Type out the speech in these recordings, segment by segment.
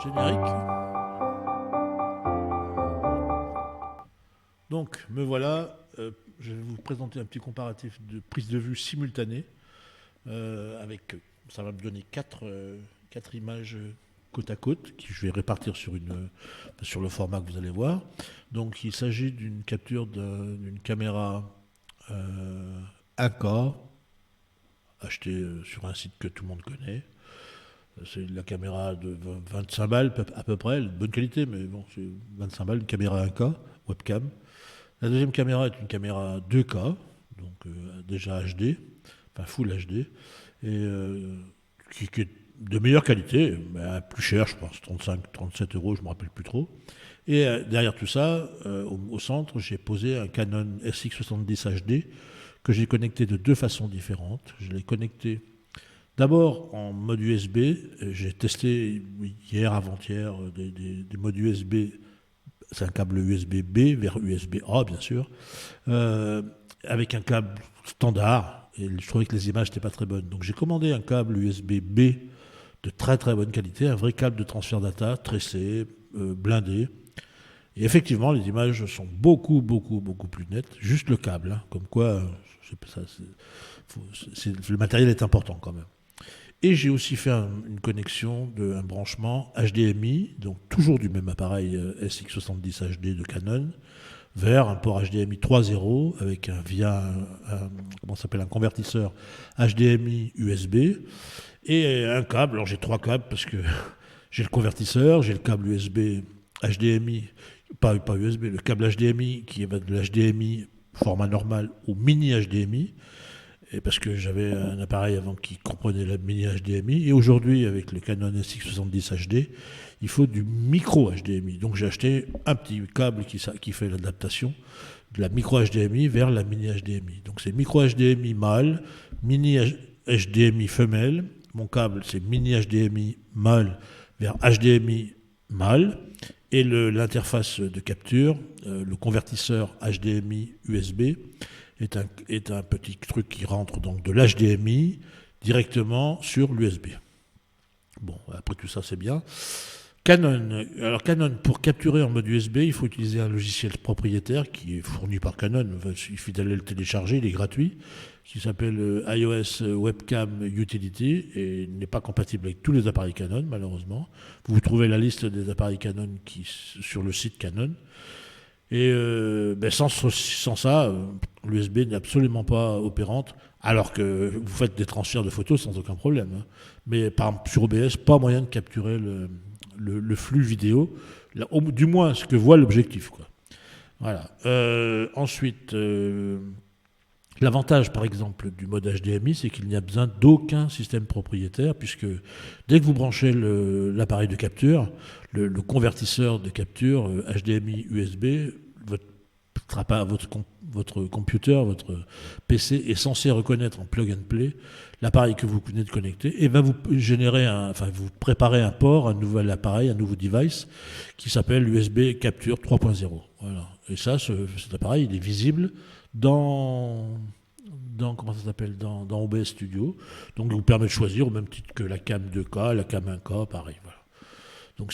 Générique. Donc, me voilà. Je vais vous présenter un petit comparatif de prise de vue simultanée. Ça va me donner quatre images côte à côte, que je vais répartir sur le format que vous allez voir. Donc, il s'agit d'une capture d'une caméra 1K achetée sur un site que tout le monde connaît. C'est la caméra de 25 balles à peu près, de bonne qualité, mais bon, c'est 25 balles, une caméra 1K, webcam. La deuxième caméra est une caméra 2K, donc déjà HD, enfin Full HD, qui est de meilleure qualité, mais plus cher, je pense, 35, 37 euros, je ne me rappelle plus trop. Et derrière tout ça, au centre, j'ai posé un Canon SX70 HD que j'ai connecté de deux façons différentes. Je l'ai connecté d'abord en mode USB. J'ai testé hier, avant-hier, des modes USB. C'est un câble USB-B vers USB-A, bien sûr, avec un câble standard. Et je trouvais que les images n'étaient pas très bonnes. Donc j'ai commandé un câble USB-B de très très bonne qualité, un vrai câble de transfert data, tressé, blindé. Et effectivement, les images sont beaucoup plus nettes. Juste le câble, hein, comme quoi, le matériel est important quand même. Et j'ai aussi fait une connexion, un branchement HDMI, donc toujours du même appareil SX70 HD de Canon, vers un port HDMI 3.0 avec un convertisseur HDMI USB et un câble. Alors j'ai trois câbles parce que j'ai le convertisseur, j'ai le câble USB HDMI, pas USB, le câble HDMI qui va de l'HDMI format normal au mini HDMI. Et parce que j'avais un appareil avant qui comprenait la mini HDMI. Et aujourd'hui, avec le Canon SX70 HD, il faut du micro HDMI. Donc j'ai acheté un petit câble qui fait l'adaptation de la micro HDMI vers la mini HDMI. Donc c'est micro HDMI mâle, mini HDMI femelle. Mon câble, c'est mini HDMI mâle vers HDMI mâle. Et l'interface de capture, le convertisseur HDMI USB, est un petit truc qui rentre donc de l'HDMI directement sur l'USB. Bon, après tout ça, c'est bien. Canon, pour capturer en mode USB, il faut utiliser un logiciel propriétaire qui est fourni par Canon. Il suffit d'aller le télécharger, il est gratuit, qui s'appelle iOS Webcam Utility et n'est pas compatible avec tous les appareils Canon, malheureusement. Vous trouvez la liste des appareils Canon sur le site Canon. Et sans ça, l'USB n'est absolument pas opérante, alors que vous faites des transferts de photos sans aucun problème. Hein. Mais par exemple, sur OBS, pas moyen de capturer le flux vidéo, du moins ce que voit l'objectif, quoi. Voilà. Ensuite, l'avantage, par exemple, du mode HDMI, c'est qu'il n'y a besoin d'aucun système propriétaire, puisque dès que vous branchez l'appareil de capture, le convertisseur de capture HDMI USB, votre computer, votre PC est censé reconnaître en plug and play l'appareil que vous venez de connecter et va vous vous préparer un port, un nouvel appareil, un nouveau device qui s'appelle USB Capture 3.0. Voilà. Et ça, cet appareil, il est visible dans OBS Studio. Donc, il vous permet de choisir au même titre que la cam 2K, la cam 1K, pareil. Voilà. Donc,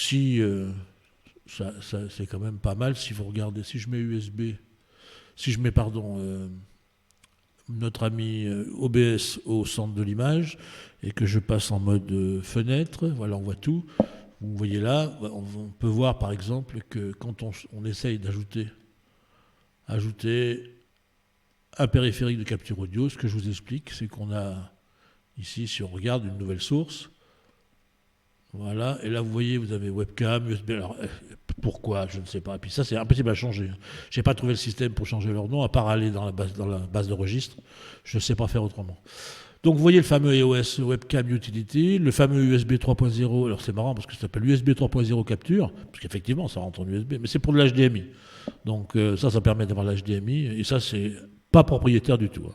ça, c'est quand même pas mal si vous regardez. Si je mets notre ami OBS au centre de l'image et que je passe en mode fenêtre, voilà, on voit tout. Vous voyez là, on peut voir par exemple que quand on essaye d'ajouter un périphérique de capture audio, ce que je vous explique, c'est qu'on a ici, si on regarde une nouvelle source, voilà, et là vous voyez, vous avez webcam, USB, alors pourquoi, je ne sais pas. Et puis ça, c'est impossible à changer. Je n'ai pas trouvé le système pour changer leur nom, à part aller dans la base de registre. Je ne sais pas faire autrement. Donc vous voyez le fameux EOS Webcam Utility, le fameux USB 3.0, alors c'est marrant parce que ça s'appelle USB 3.0 Capture, parce qu'effectivement ça rentre en USB, mais c'est pour de l'HDMI. Donc ça permet d'avoir l'HDMI, et ça c'est pas propriétaire du tout. Hein.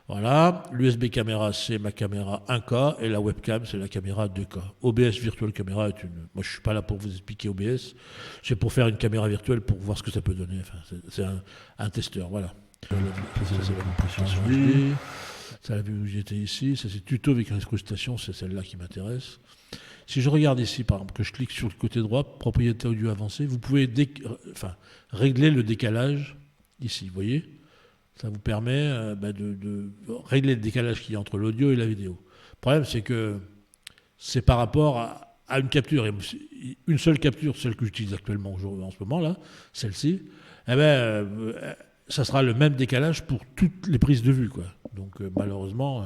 Voilà, l'USB caméra c'est ma caméra 1K et la webcam c'est la caméra 2K. OBS Virtual Camera est une... Moi je suis pas là pour vous expliquer OBS, c'est pour faire une caméra virtuelle pour voir ce que ça peut donner. Enfin, c'est un testeur, voilà. Ça c'est la compression HD. Ça, la vue où j'étais ici, ça c'est tuto avec incrustation, c'est celle-là qui m'intéresse. Si je regarde ici, par exemple, que je clique sur le côté droit, propriété audio avancée, vous pouvez régler le décalage ici, vous voyez. Ça vous permet de régler le décalage qu'il y a entre l'audio et la vidéo. Le problème, c'est que c'est par rapport à une capture. Et une seule capture, celle que j'utilise actuellement en ce moment, là, celle-ci, ça sera le même décalage pour toutes les prises de vue, quoi. Donc malheureusement,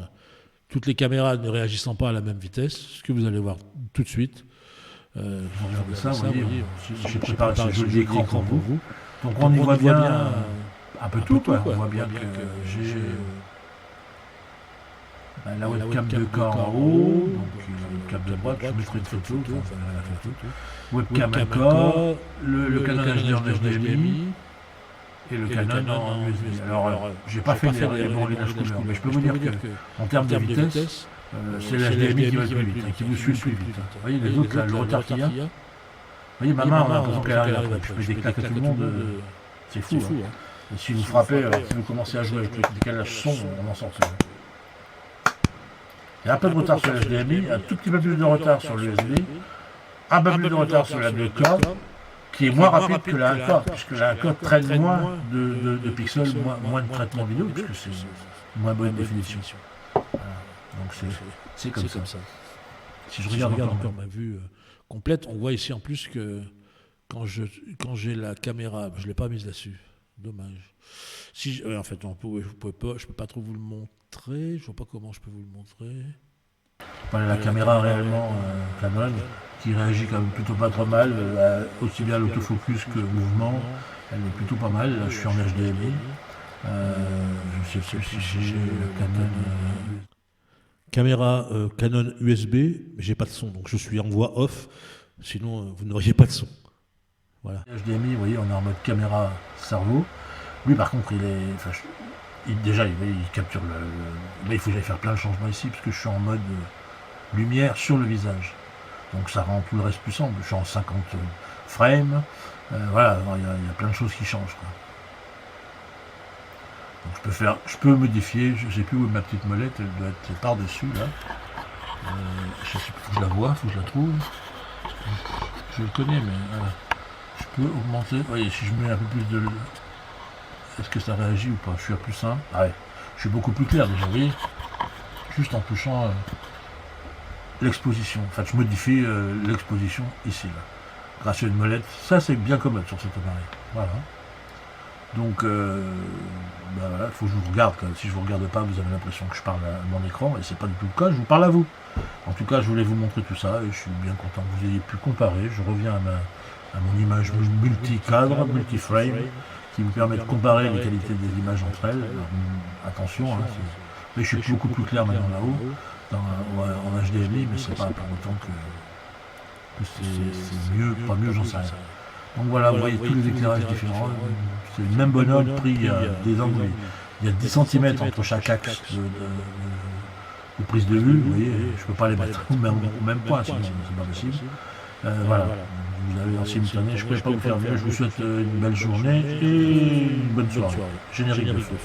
toutes les caméras ne réagissant pas à la même vitesse, ce que vous allez voir tout de suite. Regardez ça, vous voyez, j'ai préparé ce joli écran pour vous. Donc on y voit bien un peu tout, quoi. On voit bien que j'ai la webcam de corps en haut, donc une webcam de droite, je mettrai une photo, webcam à corps, le Canon HD en HDMI et le Canon en USB. Alors, j'ai pas fait les bons réglages couleurs, mais je peux vous dire qu'en termes de vitesse, c'est l'HDMI qui va le plus vite, qui vous suit le plus vite. Vous voyez les autres, là, le retard qu'il y a. Vous voyez, ma main, on a l'impression qu'elle arrive après. Je fais des claques à tout le monde, c'est fou. Et si vous frappez, si vous commencez à jouer avec le décalage son, on en sort. Il y a un peu de retard sur l'HDMI, un tout petit peu plus de retard sur l'USB, un peu plus de retard sur la 2K, qui est moins rapide que la 1K, puisque la 1K traîne moins de pixels, moins de traitement vidéo, puisque c'est moins bonne définition. Voilà. Donc c'est comme ça. Si je regarde encore ma vue complète, on voit ici en plus que quand j'ai la caméra, je ne l'ai pas mise là-dessus. Dommage. En fait, je ne peux pas trop vous le montrer. Je ne vois pas comment je peux vous le montrer. Voilà la caméra réellement Canon qui réagit quand même plutôt pas trop mal, aussi bien l'autofocus que le mouvement. Elle est plutôt pas mal. Là, je suis en HDMI. Je ne sais plus si j'ai le Canon. Caméra Canon USB, mais j'ai pas de son, donc je suis en voix off. Sinon, vous n'auriez pas de son. Voilà. HDMI, vous voyez, on est en mode caméra cerveau. Lui, par contre, il capture mais il faut que j'aille faire plein de changements ici, parce que je suis en mode lumière sur le visage. Donc ça rend tout le reste plus sombre. Je suis en 50 frames. Voilà, il y a plein de choses qui changent, quoi. Donc je peux modifier, je ne sais plus où est ma petite molette, elle doit être par-dessus, là. Je sais plus, faut que je la vois, faut que je la trouve. Je le connais, mais voilà. Je peux augmenter. Vous voyez, si je mets un peu plus de... Est-ce que ça réagit ou pas? Je suis à plus 1. Ah ouais, je suis beaucoup plus clair déjà, vous voyez. Juste en touchant l'exposition. En fait, je modifie l'exposition ici, là. Grâce à une molette. Ça, c'est bien commode sur cet appareil. Voilà. Donc, voilà, il faut que je vous regarde. Si je ne vous regarde pas, vous avez l'impression que je parle à mon écran, et c'est pas du tout le cas, je vous parle à vous. En tout cas, je voulais vous montrer tout ça, et je suis bien content que vous ayez pu comparer. Je reviens à mon image multi-cadre, multi-frame, qui me permet de comparer les qualités des images entre elles. Alors, attention, hein, mais je suis beaucoup plus clair maintenant là-haut, en HDMI, mais c'est pas pour autant que c'est mieux, pas mieux, j'en sais rien. Donc voilà, vous voyez tous les éclairages différents. C'est le même bonhomme pris à des angles. Il y a 10 cm entre chaque axe de prise de vue. Vous voyez, je ne peux pas les mettre au même point, sinon c'est pas possible. Voilà, vous avez en simultané. Je ne pourrais pas vous faire mieux. Je vous souhaite une belle journée et une bonne soirée. Générique de feu.